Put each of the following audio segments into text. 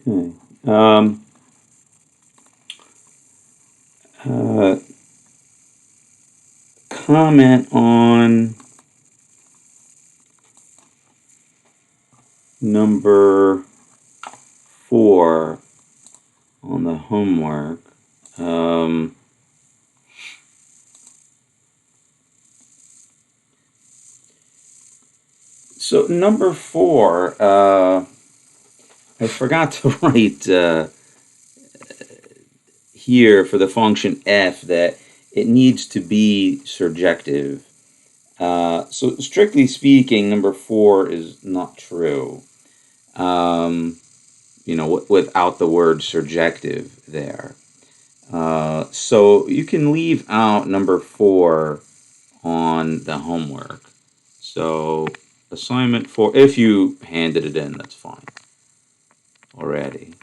Okay. Uh, Comment on number 4 on the homework. So number 4, I forgot to write here for the function f that it needs to be surjective. So strictly speaking, number 4 is not true. Without the word surjective there. So you can leave out number 4 on the homework. So assignment 4, if you handed it in, that's fine already.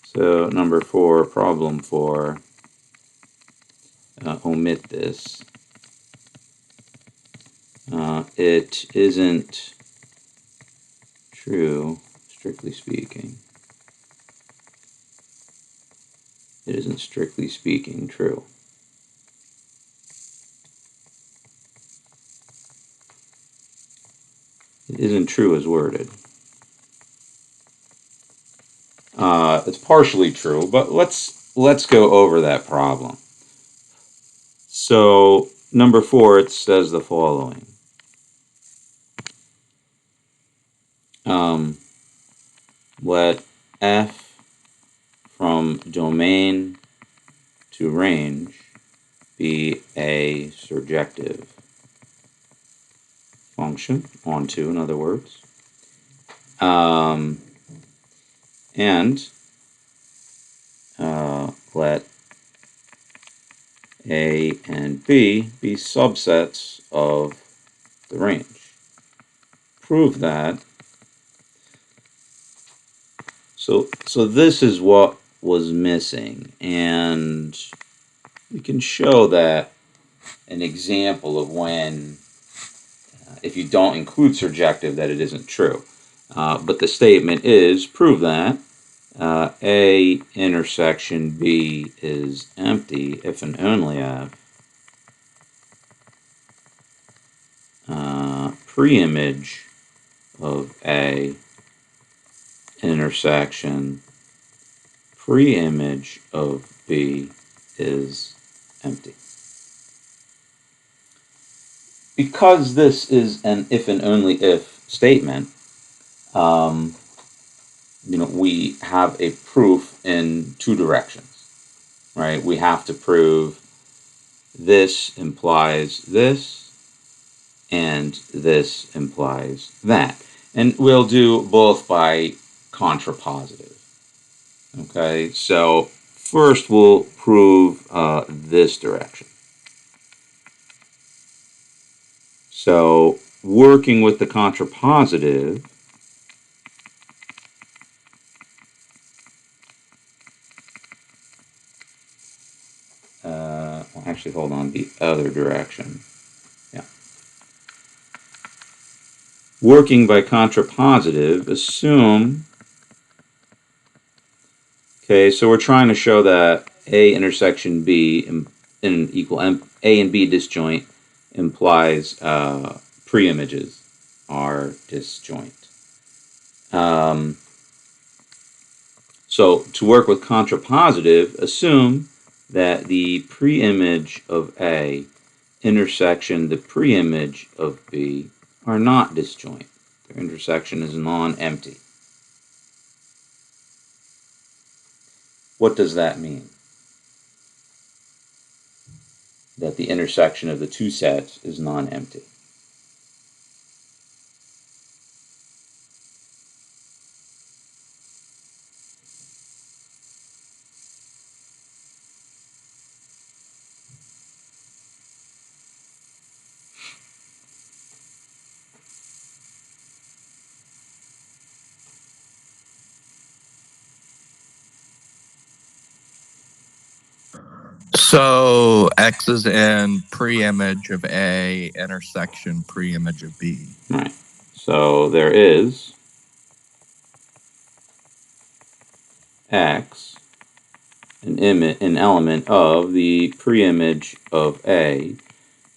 So number 4, problem 4, omit this. It isn't true, strictly speaking. It isn't strictly speaking true. It isn't true as worded. It's partially true, but let's go over that problem. So number 4, it says the following. Let f from domain to range be a surjective function, onto, in other words. And let A and B be subsets of the range. Prove that. So this is what was missing, and we can show that an example of when, if you don't include surjective, that it isn't true. But the statement is, prove that A intersection B is empty if and only if preimage of A intersection preimage of B is empty. Because this is an if and only if statement, we have a proof in two directions, right? We have to prove this implies this, and this implies that. And we'll do both by contrapositive. Okay, so first we'll prove this direction. So working with the contrapositive, actually hold on, the other direction. Yeah. Working by contrapositive, assume, okay, so we're trying to show that A intersection B in equal A and B disjoint implies preimages are disjoint. So to work with contrapositive, assume that the preimage of A intersection the preimage of B are not disjoint. Their intersection is non-empty. What does that mean? That the intersection of the two sets is non-empty. So X is in preimage of A intersection preimage of B. Right. So there is X an element of the preimage of A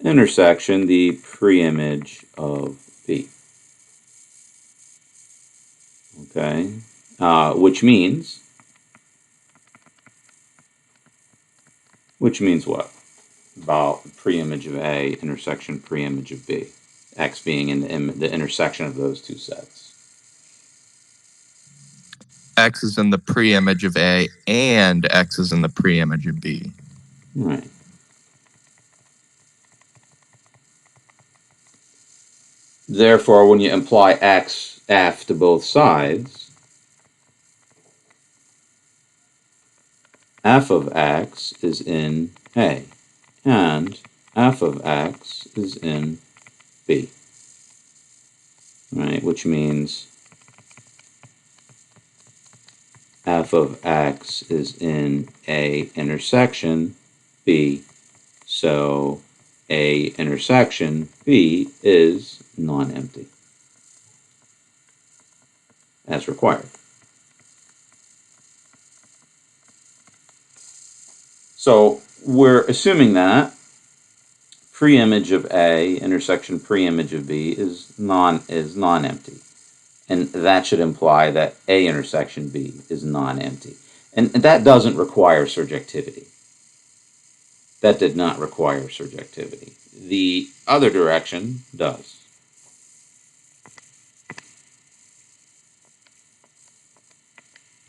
intersection the preimage of B. Okay, which means what? About preimage of A intersection preimage of B. X being in the intersection of those two sets. X is in the preimage of A and X is in the preimage of B. Right. Therefore, when you imply X, F to both sides, F of X is in A, and F of X is in B. Right, which means F of X is in A intersection B, so A intersection B is non-empty, as required. So we're assuming that preimage of A intersection preimage of B is non-empty. And that should imply that A intersection B is non-empty. And that doesn't require surjectivity. That did not require surjectivity. The other direction does.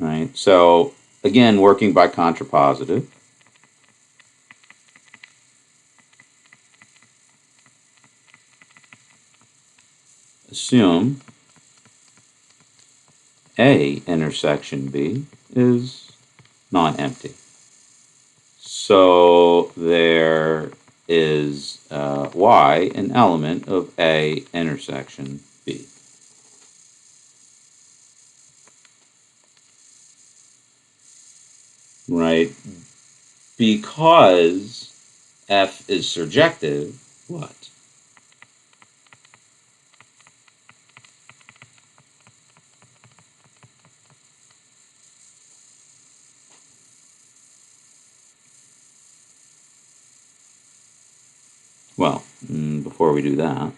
Right? So, again, working by contrapositive. Assume A intersection B is non-empty. So there is Y an element of A intersection B. Right? Because F is surjective, what? Well, before we do that,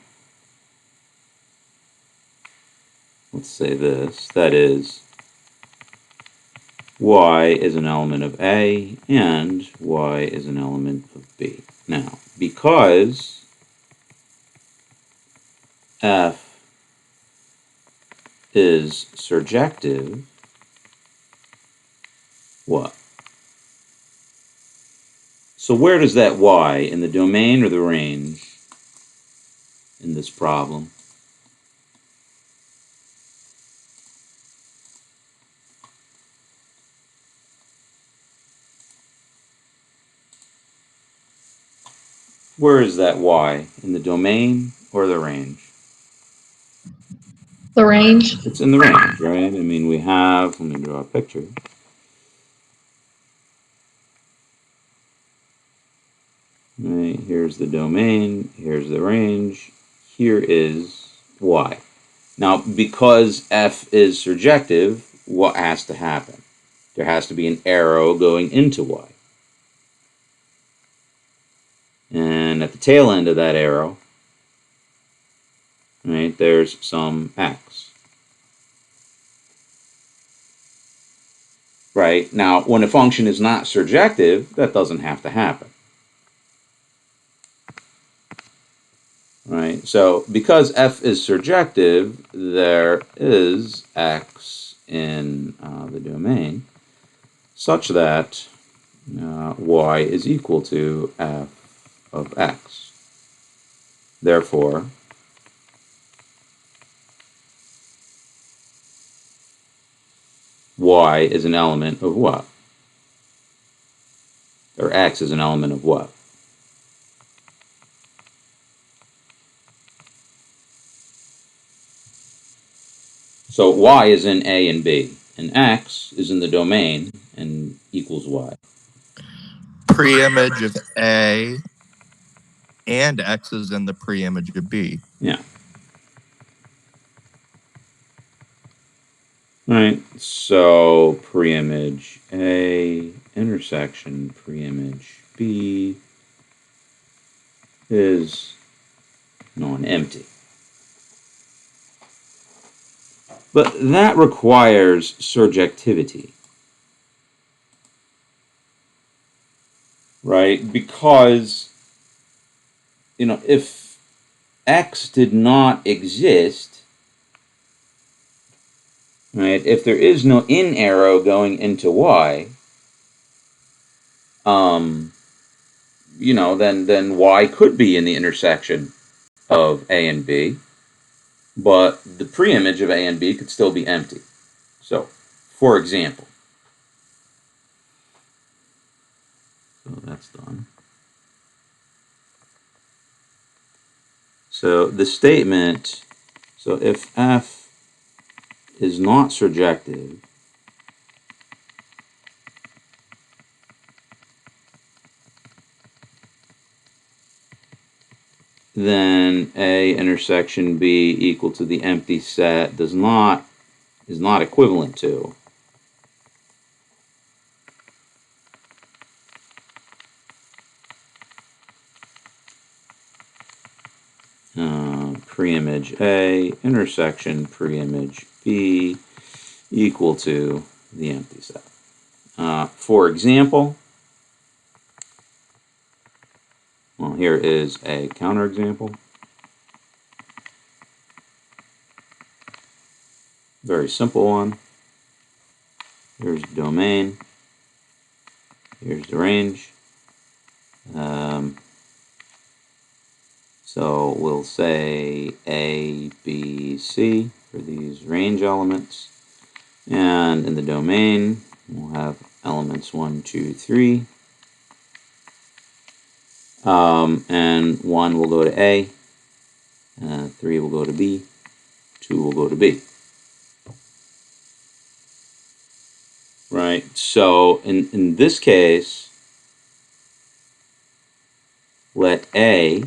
let's say this. That is, Y is an element of A and Y is an element of B. Now, because F is surjective, what? So where does that Y, in the domain or the range, in this problem? Where is that Y, in the domain or the range? The range. It's in the range, right? I mean, we have, let me draw a picture. Right, here's the domain, here's the range, here is Y. Now, because F is surjective, what has to happen? There has to be an arrow going into Y. And at the tail end of that arrow, right, there's some X. Right, now when a function is not surjective, that doesn't have to happen. Right, so because F is surjective, there is X in the domain such that Y is equal to F of X. Therefore, Y is an element of what? Or X is an element of what? So Y is in A and B, and X is in the domain and equals Y. Preimage of A and X is in the preimage of B. Yeah. Right, so preimage A intersection preimage B is non-empty. But that requires surjectivity, right? Because, if X did not exist, right, if there is no in arrow going into Y, then Y could be in the intersection of A and B, but the preimage of A and B could still be empty. So, for example, so that's done. So the statement, so if F is not surjective, then A intersection B equal to the empty set is not equivalent to preimage A intersection preimage B equal to the empty set. For example, well, here is a counterexample. Very simple one. Here's the domain. Here's the range. So we'll say A, B, C for these range elements. And in the domain, we'll have elements 1, 2, 3. And 1 will go to A, 3 will go to B, 2 will go to B. Right, so in this case, let A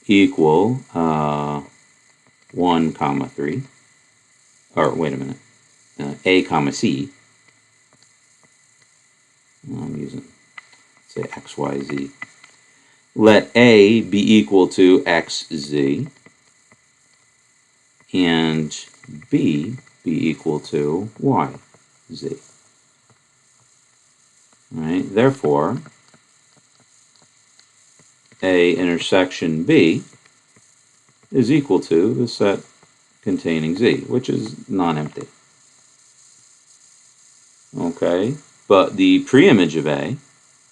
equal 1, comma 3, or wait a minute, A, comma C. I'm using, say, X, Y, Z. Let A be equal to XZ, and B be equal to YZ. Right? Therefore, A intersection B is equal to the set containing Z, which is non-empty. Okay, but the preimage of A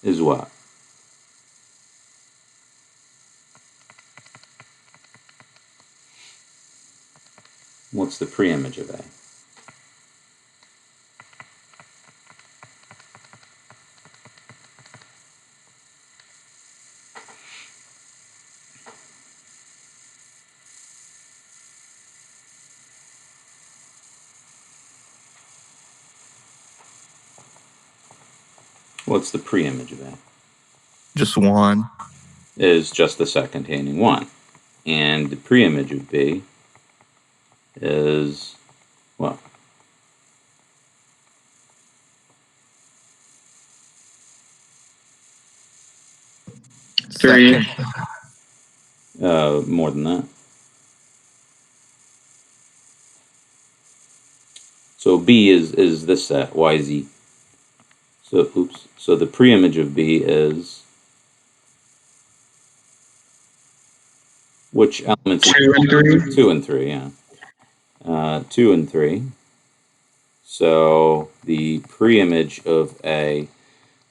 is what? What's the preimage of A? What's the preimage of A? Just 1. Is just the set containing 1. And the preimage of B is what? Three. Second. More than that. So B is this set, YZ. So, oops. So the preimage of B is which elements? 2 and 3. 2 and 3, yeah. 2 and 3. So the preimage of A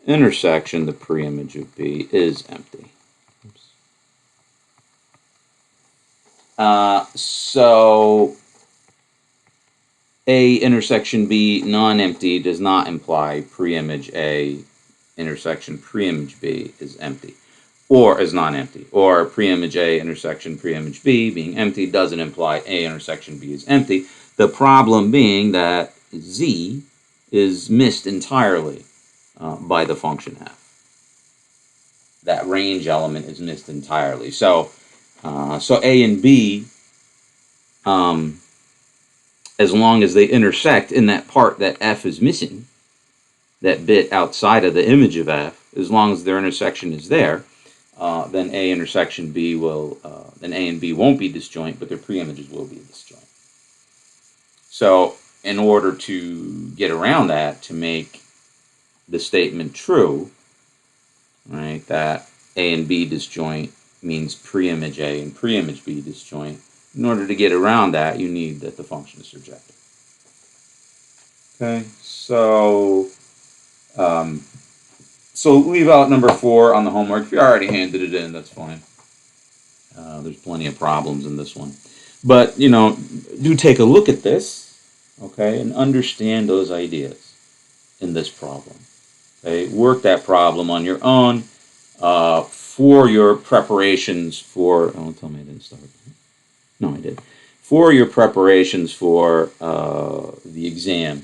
intersection the preimage of B is empty. So A intersection B non-empty does not imply preimage A intersection preimage B is empty, or is non-empty, or preimage A intersection preimage B being empty doesn't imply A intersection B is empty. The problem being that Z is missed entirely by the function f. That range element is missed entirely. So A and B as long as they intersect in that part that f is missing, that bit outside of the image of f, as long as their intersection is there, then A intersection B will, then A and B won't be disjoint, but their preimages will be disjoint. So in order to get around that, to make the statement true, right, that A and B disjoint means preimage A and preimage B disjoint, in order to get around that, you need that the function is surjective. Okay, so leave out number 4 on the homework. If you already handed it in, that's fine. There's plenty of problems in this one. But, do take a look at this, okay, and understand those ideas in this problem. Okay, work that problem on your own for your preparations for, don't tell me I didn't start. No, I did. For your preparations for the exam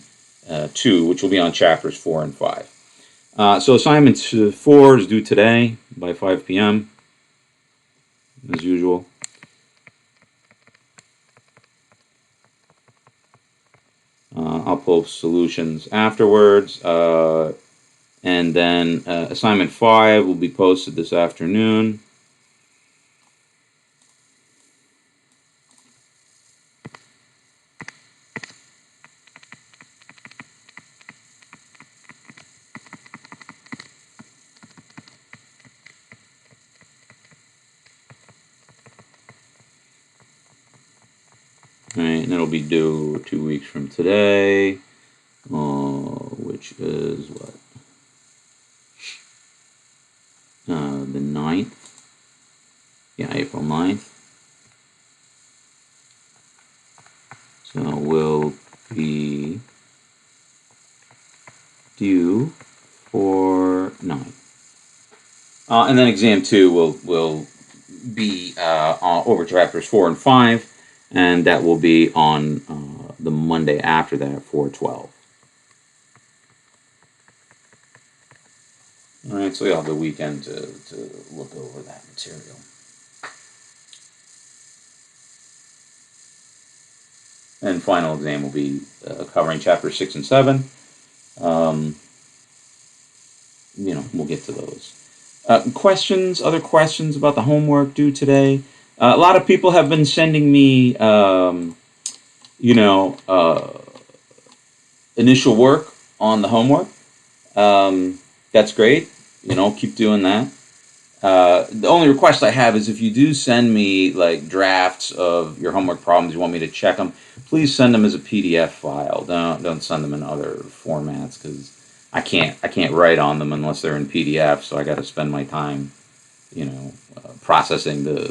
2, which will be on chapters 4 and 5. So assignment 4 is due today by 5 p.m. as usual. I'll post solutions afterwards. And then assignment 5 will be posted this afternoon. All right, and it'll be due 2 weeks from today, which is what? The 9th. Yeah, April 9th. So we'll be due for 9. And then exam 2 will be over chapters 4 and 5, and that will be on the Monday after that, 4/12. All right, so you'll have the weekend to look over that material. And final exam will be covering chapters 6 and 7. We'll get to those. Other questions about the homework due today? A lot of people have been sending me, initial work on the homework. That's great. Keep doing that. The only request I have is if you do send me like drafts of your homework problems, you want me to check them, please send them as a PDF file. Don't send them in other formats because I can't write on them unless they're in PDF. So I got to spend my time, processing the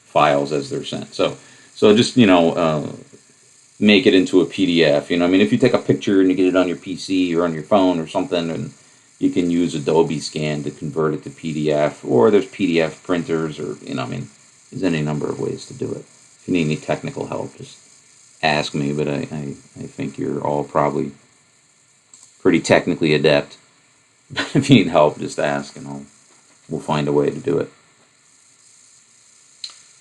files as they're sent. So just make it into a PDF. If you take a picture and you get it on your PC or on your phone or something, and you can use Adobe Scan to convert it to PDF, or there's PDF printers, or there's any number of ways to do it. If you need any technical help, just ask me. But I think you're all probably pretty technically adept. If you need help, just ask, and we'll find a way to do it.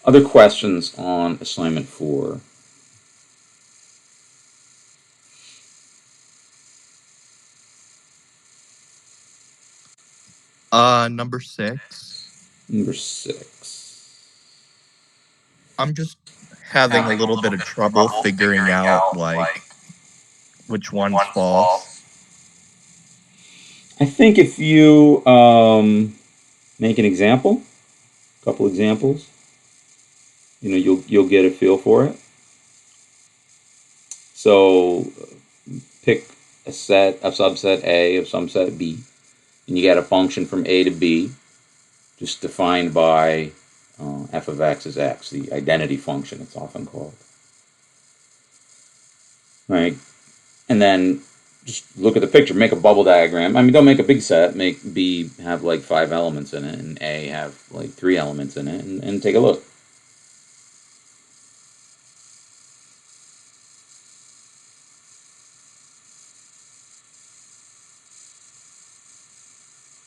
Other questions on assignment 4? Number 6. Number 6. I'm just having a little bit of trouble figuring out like which one's false. I think if you make an example, a couple examples, you'll get a feel for it. So pick a subset A of subset B, and you get a function from A to B, just defined by f of x is x, the identity function it's often called. Right? And then just look at the picture, make a bubble diagram. Don't make a big set, make B have like 5 elements in it, and A have like 3 elements in it, and take a look.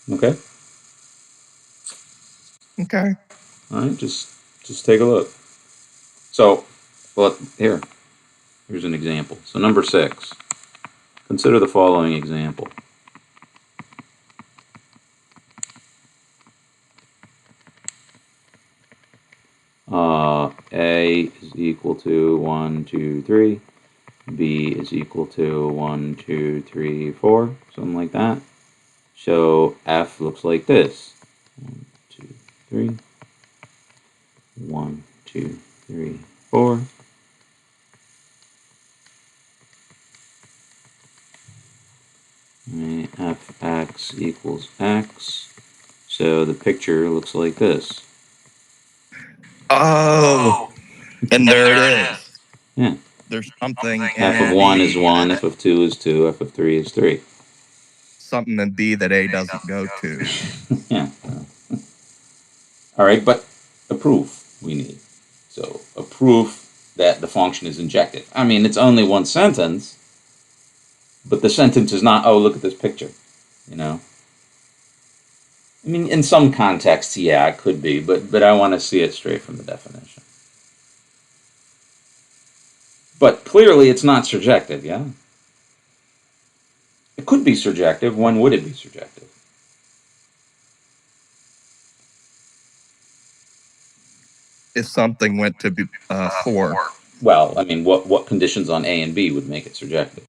Okay? Okay. All right, just take a look. So, here. Here's an example. So number 6. Consider the following example. A is equal to 1, 2, 3. B is equal to 1, 2, 3, 4. Something like that. So F looks like this. 1, 2, 3. 1, 2, 3, 4. Right, Fx equals x. So the picture looks like this. Oh, and there it is. Yeah. There's something in F of 1 is B 1, that F of 2 is 2, F of 3 is 3. something in B that A doesn't go to. Yeah. All right, but a proof we need. So a proof that the function is injective. I mean, it's only one sentence, but the sentence is not, oh, look at this picture, you know? I mean, in some contexts, yeah, it could be, but I want to see it straight from the definition. But clearly, it's not surjective, yeah? It could be surjective. When would it be surjective? If something went to 4. Well, I mean, what conditions on A and B would make it surjective?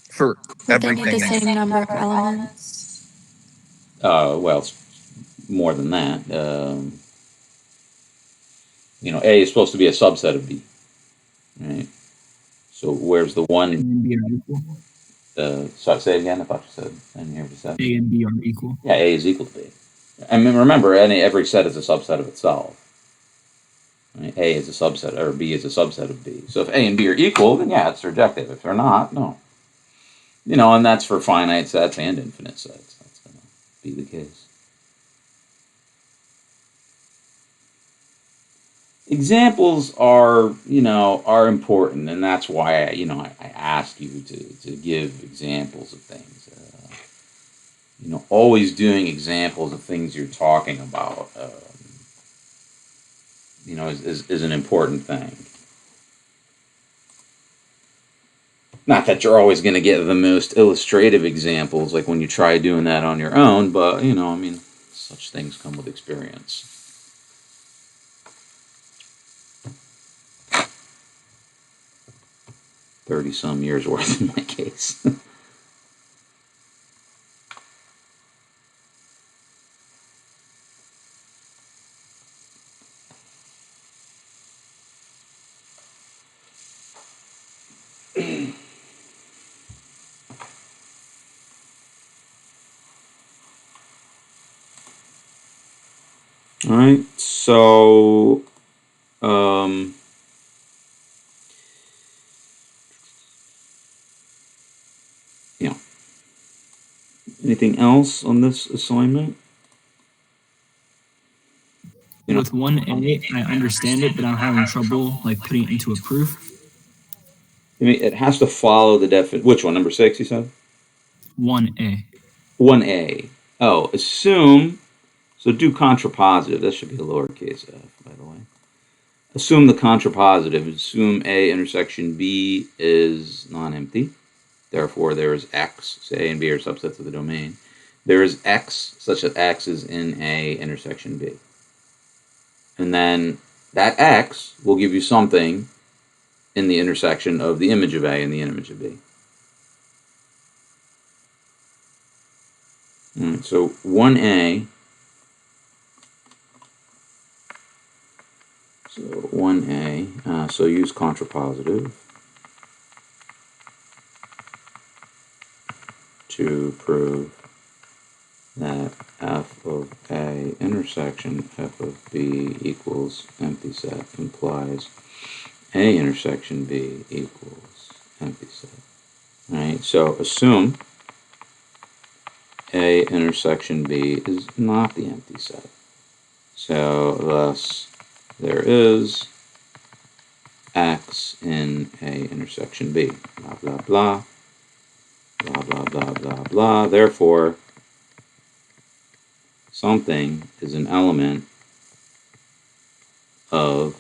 For Would they need everything the else. same number of elements? Well, it's more than that. A is supposed to be a subset of B, right? So where's the A one? and B are equal. Sorry, say it again. I thought you said. I didn't hear what you said. A and B are equal. Yeah, A is equal to B. I mean, remember, every set is a subset of itself. Right? A is a subset, or B is a subset of B. So if A and B are equal, then yeah, it's surjective. If they're not, no. And that's for finite sets and infinite sets. That's going to be the case. Examples are important, and that's why I ask you to give examples of things. Always doing examples of things you're talking about, is an important thing. Not that you're always going to get the most illustrative examples, like when you try doing that on your own, but such things come with experience. $30-some years worth in my case. All right, so anything else on this assignment? With 1A, I understand it, but I'm having trouble putting it into a proof. I mean, it has to follow the definition. Which one? Number 6, you said? 1A. 1A. Oh, assume. So do contrapositive. That should be a lowercase f, by the way. Assume the contrapositive. Assume A intersection B is non-empty. Therefore, there is X. So A and B are subsets of the domain. There is X such that X is in A intersection B. And then that X will give you something in the intersection of the image of A and the image of B. All right, so 1A. So 1A. So use contrapositive to prove that f of A intersection f of B equals empty set implies A intersection B equals empty set. All right, so assume A intersection B is not the empty set. So thus there is X in A intersection B. Blah, blah, blah. Blah, blah, blah, blah, blah. Therefore, something is an element of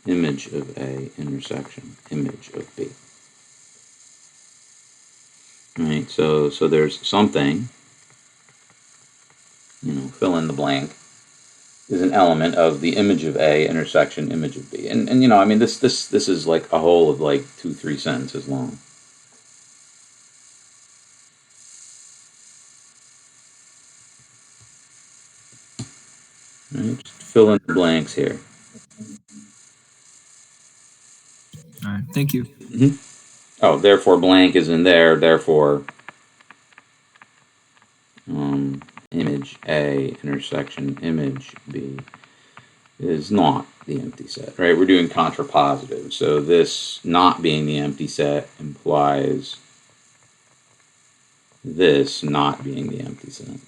image of A intersection image of B. Right, so there's something, fill in the blank, is an element of the image of A intersection image of B. And I mean, this is like a whole of like 2-3 sentences long. Right, just fill in the blanks here. All right, thank you. Mm-hmm. Oh, therefore blank is in there, therefore image A intersection image B is not the empty set, right? We're doing contrapositive, so this not being the empty set implies this not being the empty set.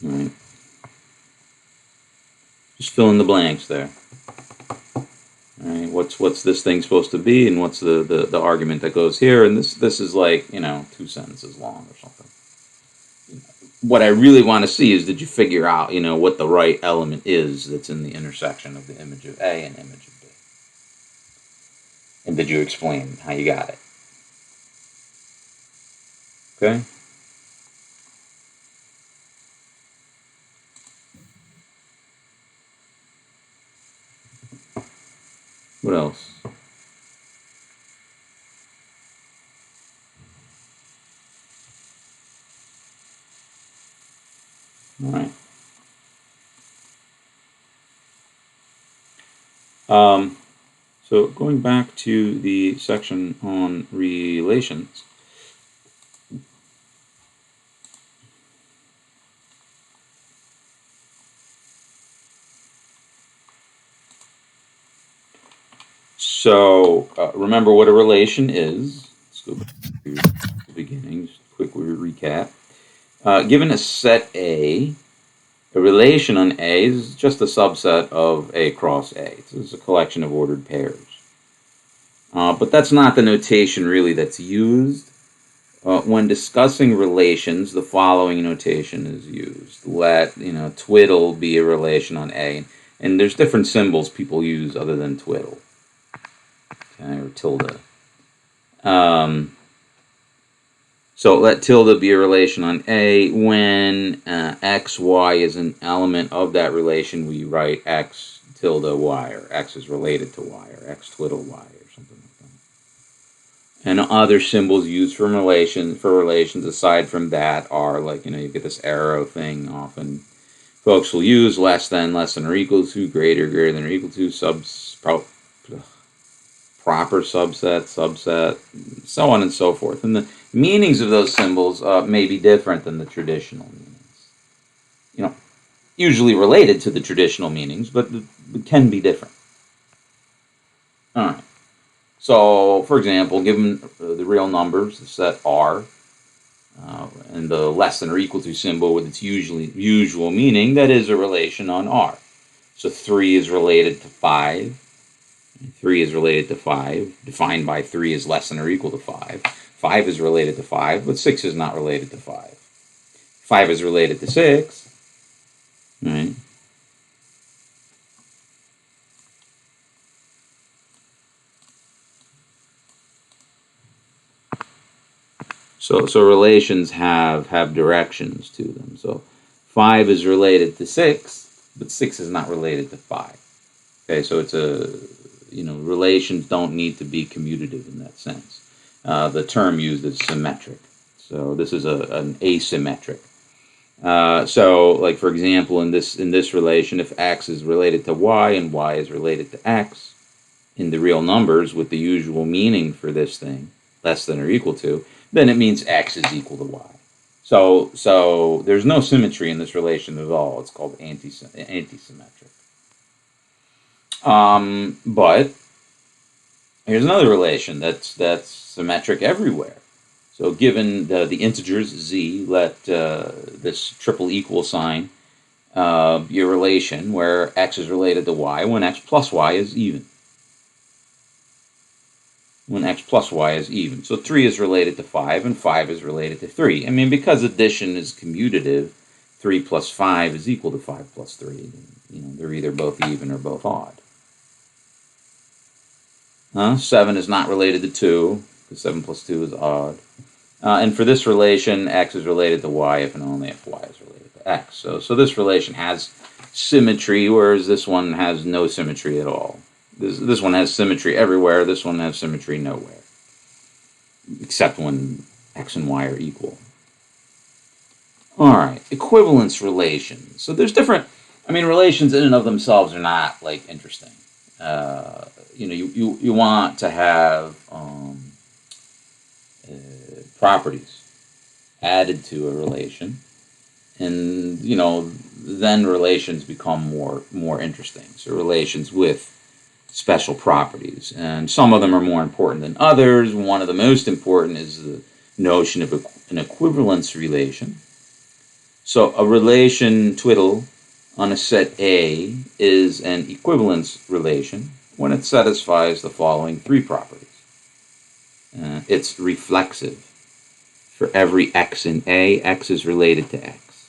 All right. Just fill in the blanks there. All right, what's this thing supposed to be, and what's the argument that goes here? And this is like 2 sentences long or something. What I really want to see is, did you figure out what the right element is that's in the intersection of the image of A and image of B? And did you explain how you got it? Okay. What else? All right. So going back to the section on relations. So remember what a relation is. Let's go back to the beginning, just quickly recap. Given a set A, a relation on A is just a subset of A cross A. So it's a collection of ordered pairs. But that's not the notation really that's used. When discussing relations, the following notation is used. Let, twiddle be a relation on A. And there's different symbols people use other than twiddle. Okay, or tilde. So let tilde be a relation on A. When x, y is an element of that relation, we write x tilde y, or x is related to y, or x twiddle y, or something like that. And other symbols used for relations aside from that are like, you get this arrow thing often. Folks will use less than or equal to, greater than or equal to, proper subset, so on and so forth. And the meanings of those symbols may be different than the traditional meanings. Usually related to the traditional meanings, but it can be different. All right. So, for example, given the real numbers, the set R, and the less than or equal to symbol with its usual meaning, that is a relation on R. So 3 is related to 5. 3 is related to 5, defined by 3 is less than or equal to 5. 5 is related to 5, but 6 is not related to 5. 5 is related to 6, right? So relations have directions to them. So 5 is related to 6, but 6 is not related to 5. Okay, so it's relations don't need to be commutative in that sense. The term used is symmetric. So this is an asymmetric. So, like for example, in this relation, if x is related to y and y is related to x, in the real numbers with the usual meaning for this thing, less than or equal to, then it means x is equal to y. So there's no symmetry in this relation at all. It's called antisymmetric. But here's another relation that's symmetric everywhere. So given the integers z, let this triple equal sign be a relation where x is related to y when x plus y is even. When x plus y is even. So 3 is related to 5 and 5 is related to 3. I mean, because addition is commutative, 3 plus 5 is equal to 5 plus 3. You know, they're either both even or both odd. 7 is not related to 2, because 7 plus 2 is odd. And for this relation, x is related to y if and only if y is related to x. So this relation has symmetry, whereas this one has no symmetry at all. This one has symmetry everywhere. This one has symmetry nowhere, except when x and y are equal. All right, equivalence relations. So there's different. I mean, relations in and of themselves are not like interesting. You know, you want to have properties added to a relation, and you know, then relations become more interesting. So relations with special properties, and some of them are more important than others. One of the most important is the notion of an equivalence relation. So a relation twiddle on a set A is an equivalence relation when it satisfies the following three properties. It's reflexive. For every x in A, x is related to x.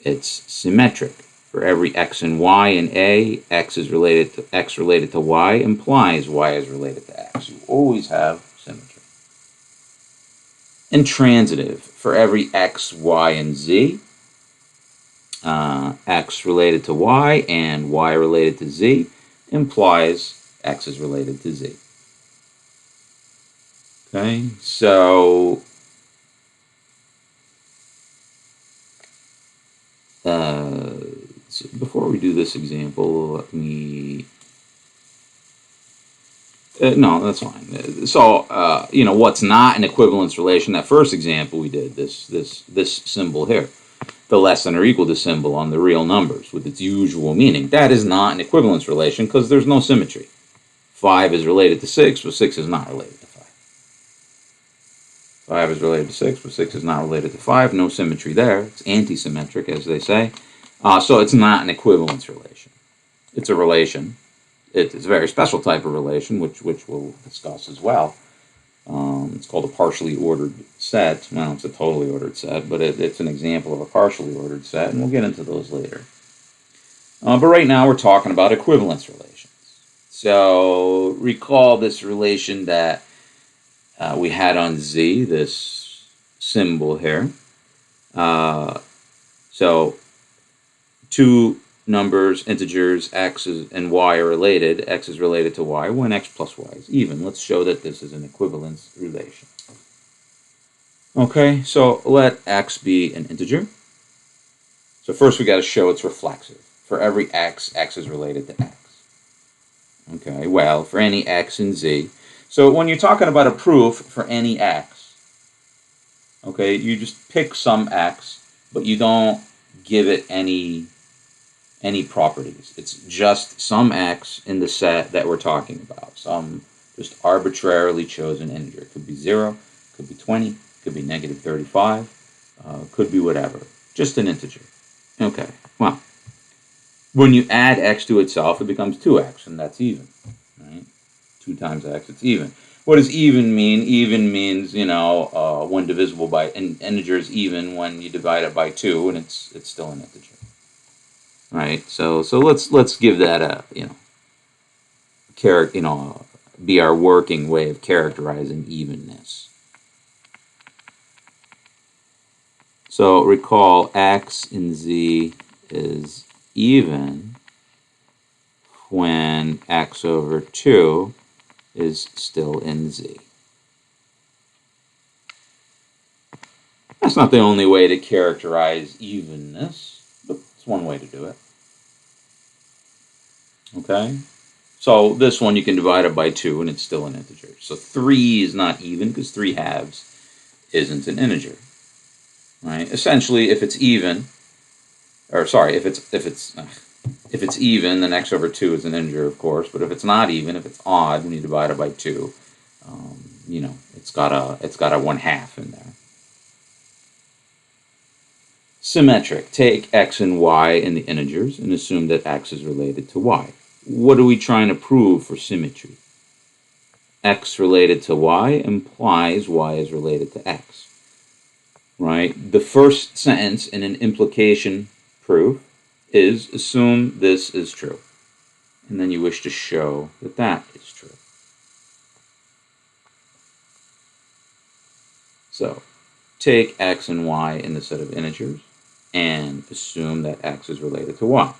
It's symmetric. For every x and y in A, x is related to y implies y is related to x. You always have symmetry. Intransitive. For every x, y, and z, x related to y and y related to z implies x is related to z. Okay, so before we do this example, let me. No, that's fine. So you know what's not an equivalence relation? That first example we did, this symbol here, the less than or equal to symbol on the real numbers with its usual meaning. That is not an equivalence relation because there's no symmetry. 5 is related to 6, but 6 is not related to 5. 5 is related to 6, but 6 is not related to 5. No symmetry there. It's anti-symmetric, as they say. So it's not an equivalence relation. It's a relation. It's a very special type of relation, which we'll discuss as well. It's called a partially ordered set. Well, it's a totally ordered set, but it's an example of a partially ordered set, and we'll get into those later. But right now we're talking about equivalence relations. So recall this relation that we had on Z, this symbol here. So two numbers, integers, x and y are related. X is related to y when x plus y is even. Let's show that this is an equivalence relation. Okay, so let x be an integer. So first we got to show it's reflexive. For every x, x is related to x. Okay, well, for any x in z. So when you're talking about a proof for any x, okay, you just pick some x, but you don't give it any properties. It's just some x in the set that we're talking about. Some just arbitrarily chosen integer. It could be 0, could be 20, could be negative 35, could be whatever. Just an integer. Okay, well, when you add x to itself, it becomes 2x, and that's even. Right? 2 times x, it's even. What does even mean? Even means, you know, when divisible by an integer is even when you divide it by 2, and it's still an integer. Right, so let's give that a be our working way of characterizing evenness. So recall x in z is even when x over 2 is still in z. That's not the only way to characterize evenness, but it's one way to do it. Okay, so this one you can divide it by 2 and it's still an integer. So 3 is not even because 3 halves isn't an integer. Right? Essentially, if it's even, or sorry, if it's even, then x over 2 is an integer, of course. But if it's not even, if it's odd, when you divide it by 2, you know, it's got a 1/2 in there. Symmetric. Take x and y in the integers and assume that x is related to y. What are we trying to prove for symmetry? X related to y implies y is related to x. right? The first sentence in an implication proof is assume this is true. And then you wish to show that that is true. So take x and y in the set of integers and assume that x is related to y.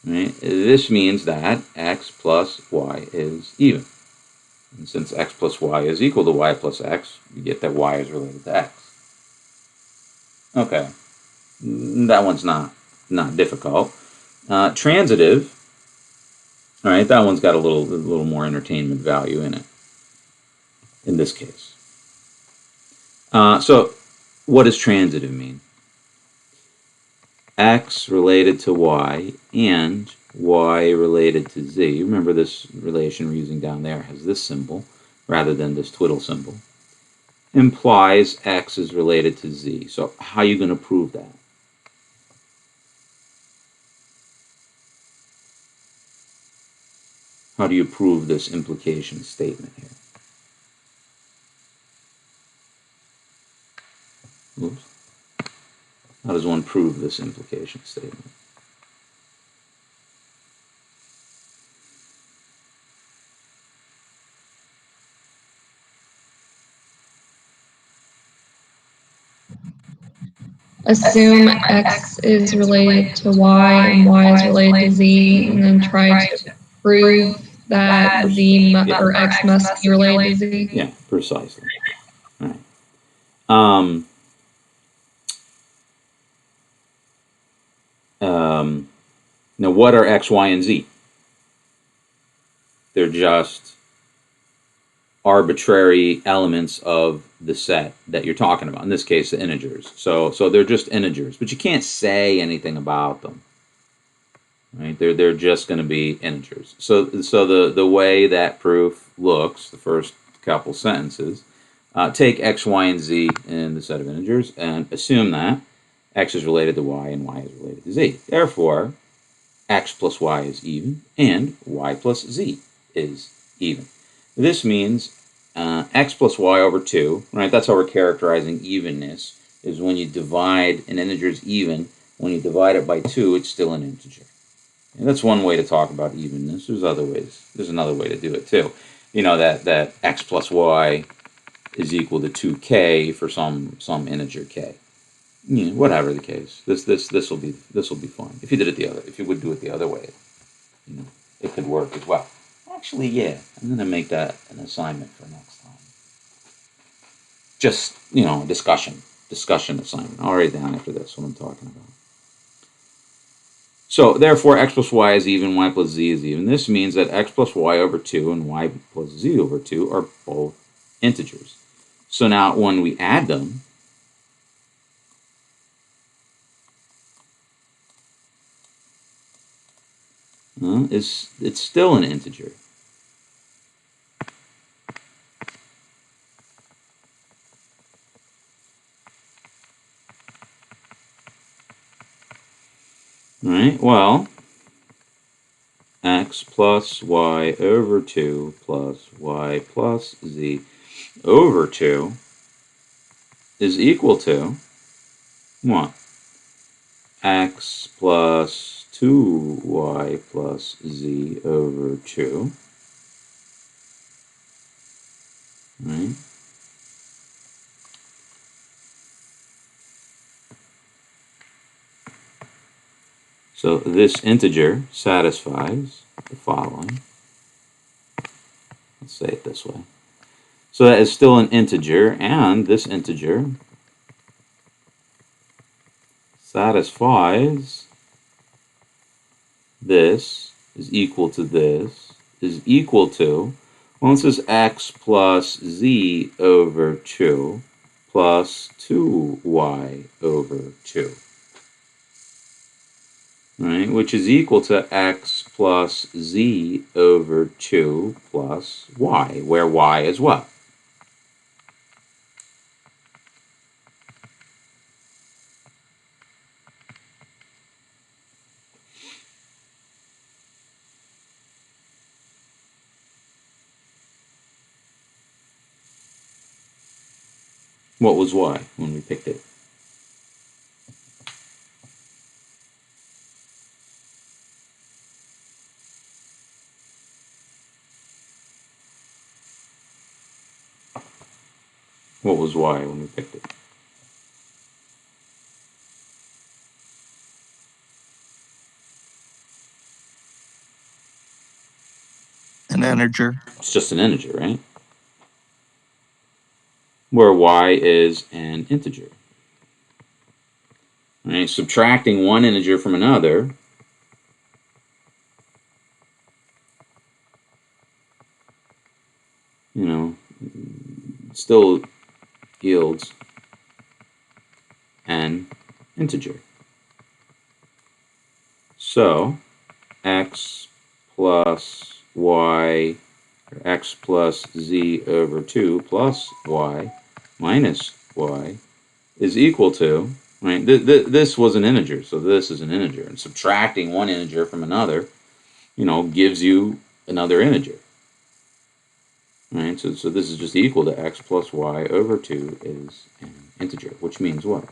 Right? This means that x plus y is even. And since x plus y is equal to y plus x, you get that y is related to x. Okay, that one's not difficult. Transitive, all right, that one's got a little more entertainment value in it, in this case. So what does transitive mean? X related to y and y related to z. Remember this relation we're using down there has this symbol rather than this twiddle symbol. Implies x is related to z. So how are you going to prove that? How do you prove this implication statement here? Oops. How does one prove this implication statement? Assume X is related to Y and Y is related to Z, and then try to prove that or X must be related to Z. Yeah, precisely. All right. Um, now, what are x, y, and z? They're just arbitrary elements of the set that you're talking about. In this case, the integers. So they're just integers, but you can't say anything about them. Right? They're just going to be integers. So the way that proof looks, the first couple sentences, take x, y, and z in the set of integers and assume that x is related to y and y is related to z. Therefore, x plus y is even and y plus z is even. This means x plus y over 2, right? That's how we're characterizing evenness, is when you divide an integer is even. When you divide it by 2, it's still an integer. And that's one way to talk about evenness. There's other ways. There's another way to do it too. You know that x plus y is equal to 2k for some integer k. Yeah, whatever the case, this will be fine. If you would do it the other way, you know, it could work as well. Actually, yeah, I'm gonna make that an assignment for next time. Just discussion assignment. I'll write down after this what I'm talking about. So therefore, x plus y is even, y plus z is even. This means that x plus y over 2 and y plus z over 2 are both integers. So now when we add them, it's still an integer. All right, well, x plus y over 2 plus y plus z over 2 is equal to what? X plus 2y plus z over 2. Right? So this integer satisfies the following. Let's say it this way. So that is still an integer, and this integer satisfies this is equal to this is equal to, well, this is x plus z over 2 plus 2y over 2. Right, which is equal to x plus z over 2 plus y, where y is what? What was y when we picked it? What was y when we picked it? An integer. It's just an integer, right? Where y is an integer. Right? Subtracting one integer from another, you know, still yields an integer. So x plus y, or x plus z over 2 plus y minus y is equal to, right, this was an integer, so this is an integer. And subtracting one integer from another, you know, gives you another integer. Right, so this is just equal to x plus y over 2 is an integer, which means what?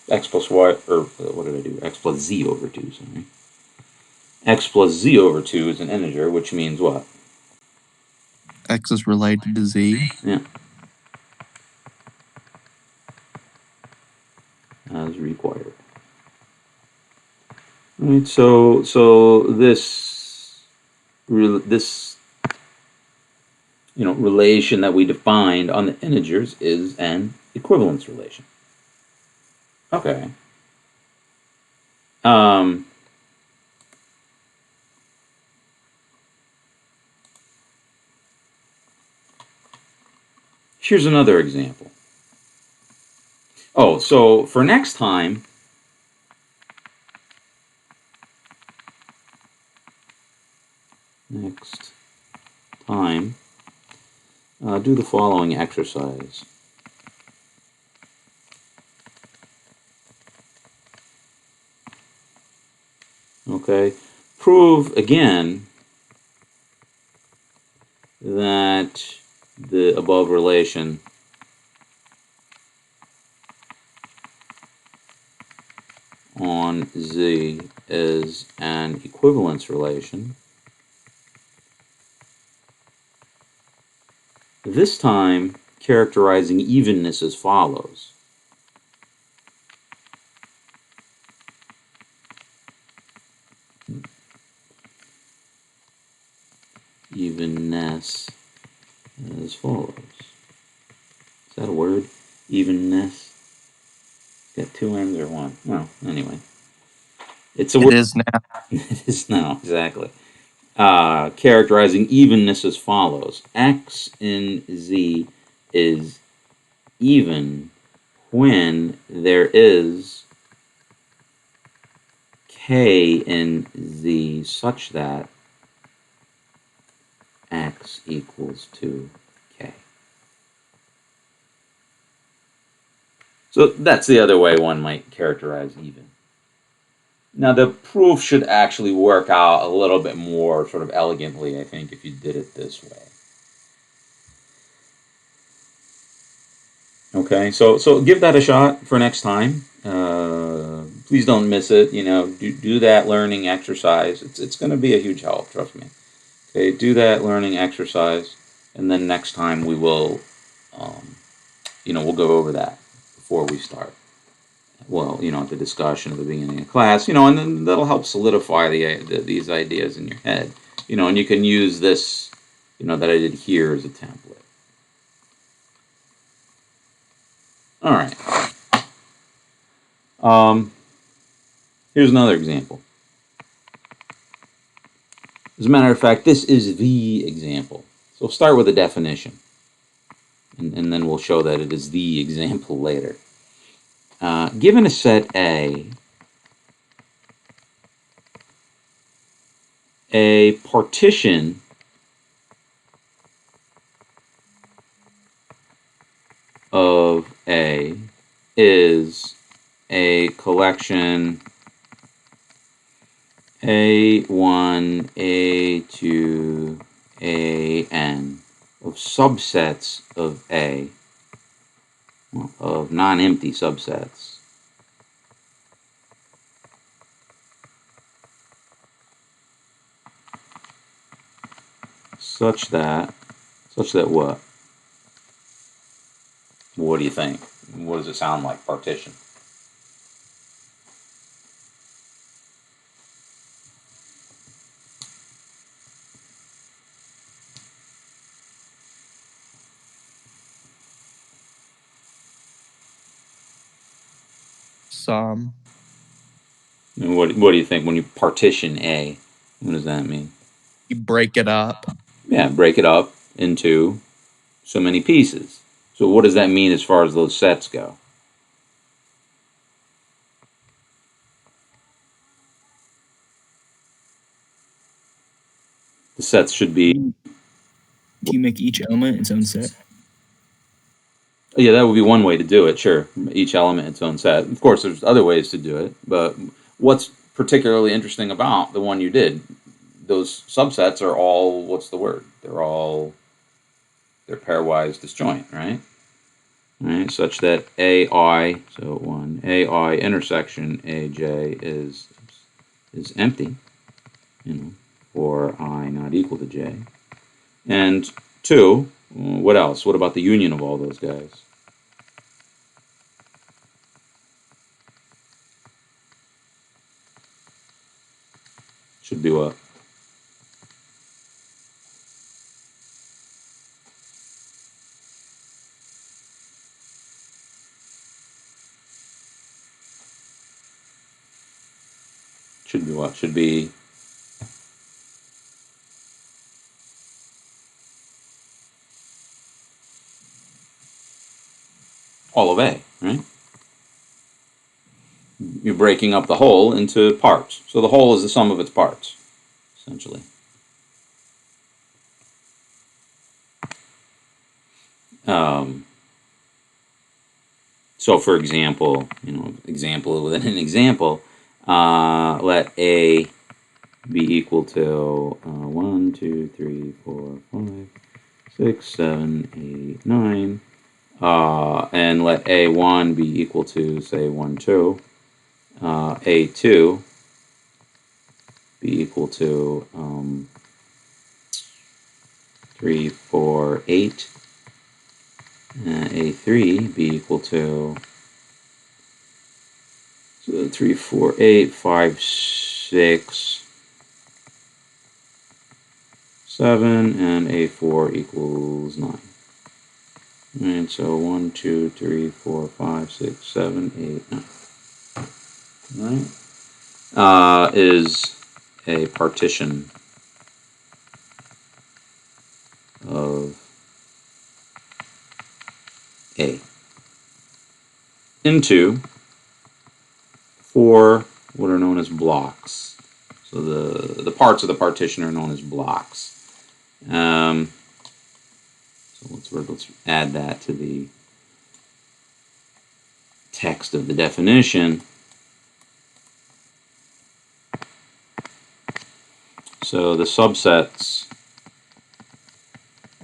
X plus y, or what did I do? X plus z over 2, sorry. X plus z over 2 is an integer, which means what? X is related to z. Yeah. As required. Right, so this relation that we defined on the integers is an equivalence relation. Okay. Here's another example. Oh, so for next time, do the following exercise. Okay, prove again that the above relation on Z is an equivalence relation. This time, characterizing evenness as follows. Evenness as follows. Is that a word? Evenness? Got two N's or one? Well, anyway. It's a word. It is now. It is now, exactly. Characterizing evenness as follows. X in Z is even when there is K in Z such that X equals to K. So that's the other way one might characterize even. Now the proof should actually work out a little bit more sort of elegantly, I think, if you did it this way. Okay, so give that a shot for next time. Please don't miss it. You know, do that learning exercise. It's going to be a huge help. Trust me. Okay, do that learning exercise, and then next time we will, we'll go over that before we start. Well, the discussion at the beginning of class, and then that'll help solidify these ideas in your head. And you can use this, that I did here as a template. All right. Here's another example. As a matter of fact, this is the example. So we'll start with a definition, and then we'll show that it is the example later. Given a set a partition of A is a collection A1, A2, AN of subsets of A, of non-empty subsets. Such that what? What do you think? What does it sound like? Partition. Some. And what do you think when you partition A? What does that mean? You break it up. Yeah, break it up into so many pieces. So what does that mean as far as those sets go? The sets should be... Do you make each element its own set? Yeah, that would be one way to do it, sure. Each element its own set. Of course, there's other ways to do it, but what's particularly interesting about the one you did, those subsets are all, what's the word? They're pairwise disjoint, right? Right, such that AI, so 1, AI intersection AJ is empty, for I not equal to J. And 2, what else? What about the union of all those guys? Should be what? Should be what? Should be all of A, right? You're breaking up the whole into parts. So the whole is the sum of its parts, essentially. So for example, example within an example, let A be equal to 1, 2, 3, 4, 5, 6, 7, 8, 9, and let A1 be equal to, say, 1, 2, A2 be equal to 3, 4, 8, A3 be equal to 3, 4, 8, 5, 6, 7, and A4 equals 9. And so 1, 2, 3, 4, 5, 6, 7, 8, 9. Right? Is a partition of A into 4 what are known as blocks. So the parts of the partition are known as blocks. So let's add that to the text of the definition. So the subsets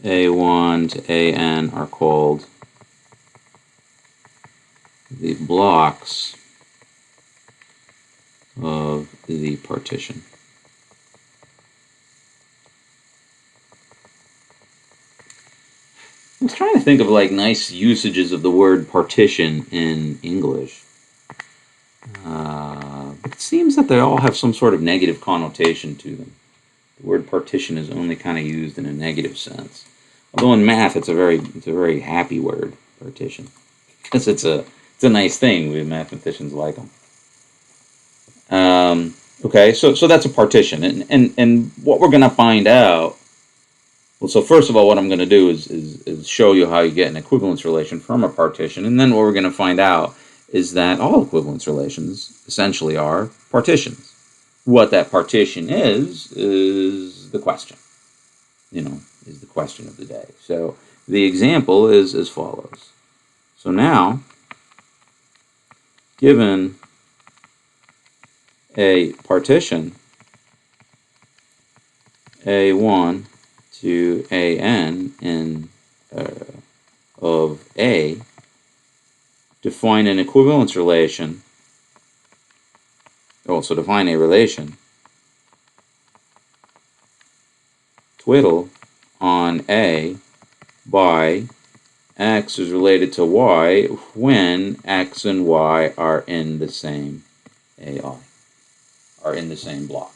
A1 to AN are called the blocks of the partition. I was trying to think of nice usages of the word partition in English. But it seems that they all have some sort of negative connotation to them. The word partition is only kind of used in a negative sense. Although in math it's a very happy word, partition. Because it's a nice thing. We mathematicians like them. Okay, so that's a partition, and what we're going to find out. Well, so first of all, what I'm going to do is show you how you get an equivalence relation from a partition, and then what we're going to find out is that all equivalence relations essentially are partitions. What that partition is the question. Is the question of the day. So the example is as follows. So now, given a partition A1 to AN in of A, define an equivalence relation, also define a relation, twiddle on A by X is related to Y when X and Y are in the same AI, are in the same block.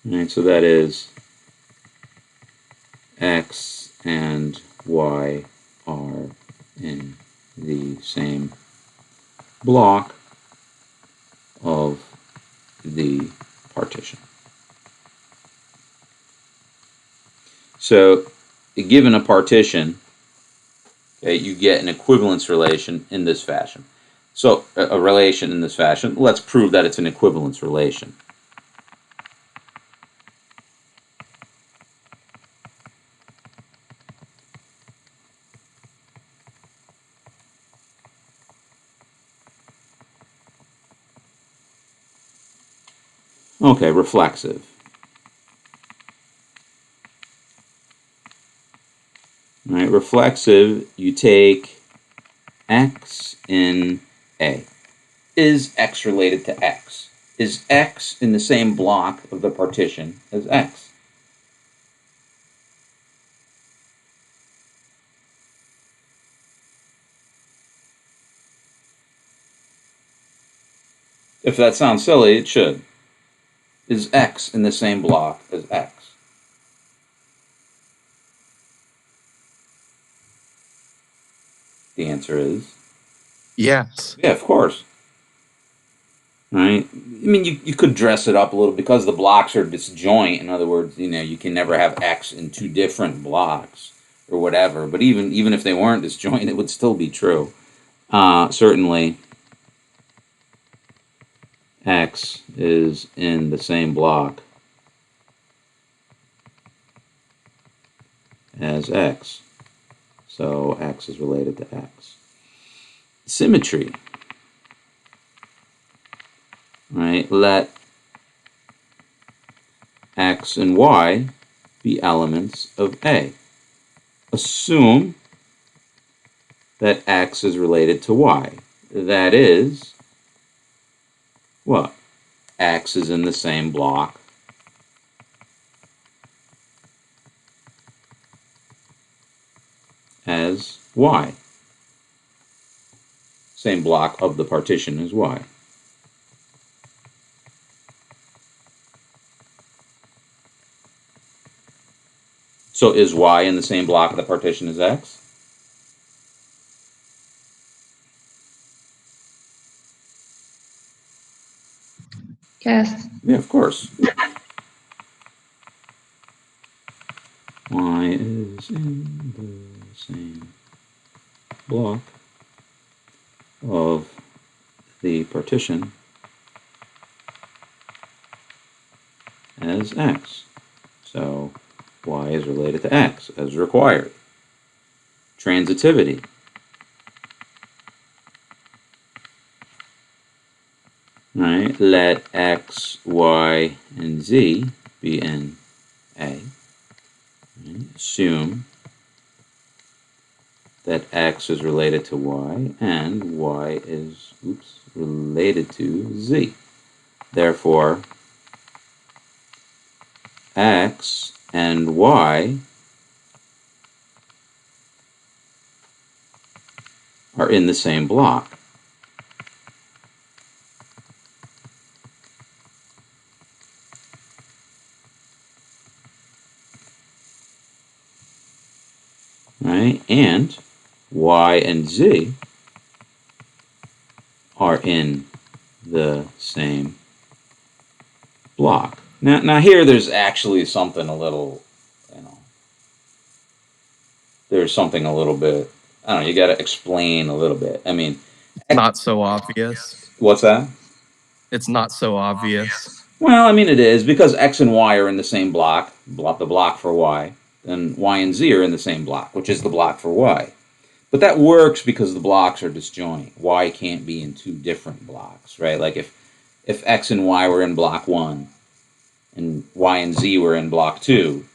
All right, so that is X and Y are in the same block of the partition. So, given a partition, okay, you get an equivalence relation in this fashion. So, a relation in this fashion, let's prove that it's an equivalence relation. Okay, reflexive. All right, reflexive, you take X in A. Is X related to X? Is X in the same block of the partition as X? If that sounds silly, it should. Is X in the same block as X? The answer is Yes. yeah, of course. Right? I mean, you could dress it up a little because the blocks are disjoint. In other words, you can never have X in two different blocks or whatever. But even if they weren't disjoint, it would still be true. Certainly, X is in the same block as X. So X is related to X. Symmetry. Right? Let X and Y be elements of A. Assume that X is related to Y. That is, what? X is in the same block as Y. Same block of the partition as Y. So is Y in the same block of the partition as X? Yes. Yeah, of course. Y is in the same block of the partition as X. So Y is related to X as required. Transitivity. Right? Let X, Y, and Z be in A. Right? Assume that X is related to Y and Y is related to Z. Therefore, X and Y are in the same block. Right? And Y and Z are in the same block. Now here there's actually something a little, there's something a little bit, I don't know, you got to explain a little bit. I mean, Not so obvious. what's that? It's not so obvious. Well, I mean, it is because X and Y are in the same block, the block for Y, and Y and Z are in the same block, which is the block for Y. But that works because the blocks are disjoint. Y can't be in two different blocks, right? Like if X and Y were in block 1 and Y and Z were in block 2,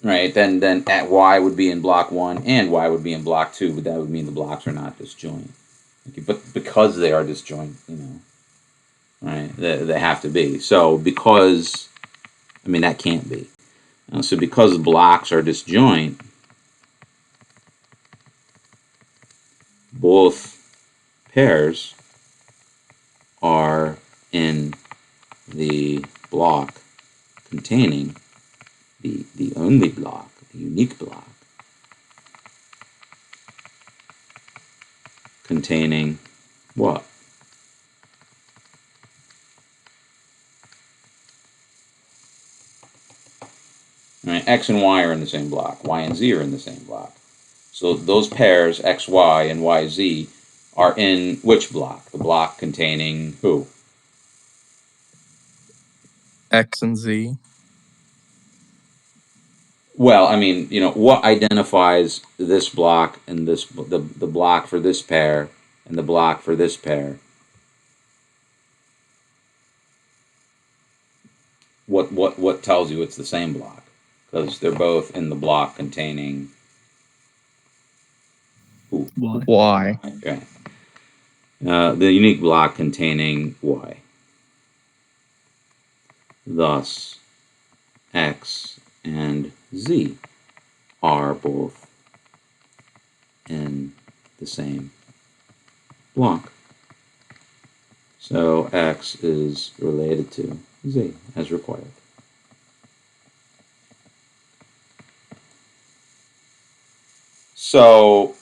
right, then at Y would be in block 1 and Y would be in block 2, but that would mean the blocks are not disjoint. Okay, but because they are disjoint, right, they have to be. So because, I mean, that can't be. So because the blocks are disjoint, both pairs are in the block containing the only block, the unique block, containing what? Right, X and Y are in the same block. Y and Z are in the same block. So those pairs, X, Y, and Y, Z, are in which block? The block containing who? X and Z. Well, I mean, what identifies this block and the block for this pair and the block for this pair? What tells you it's the same block? Because they're both in the block containing who? Y. Okay. The unique block containing Y. Thus, X and Z are both in the same block. So X is related to Z as required. So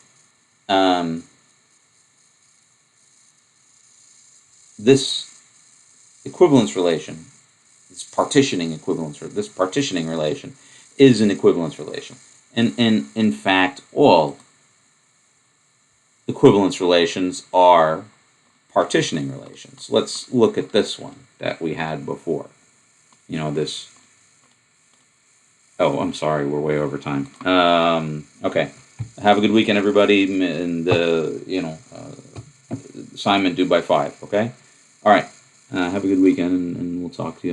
this equivalence relation, this partitioning relation is an equivalence relation. And in fact, all equivalence relations are partitioning relations. Let's look at this one that we had before. This. Oh, I'm sorry, we're way over time. Okay. Have a good weekend, everybody, and assignment due by 5. Okay. All right. Have a good weekend, and we'll talk to you.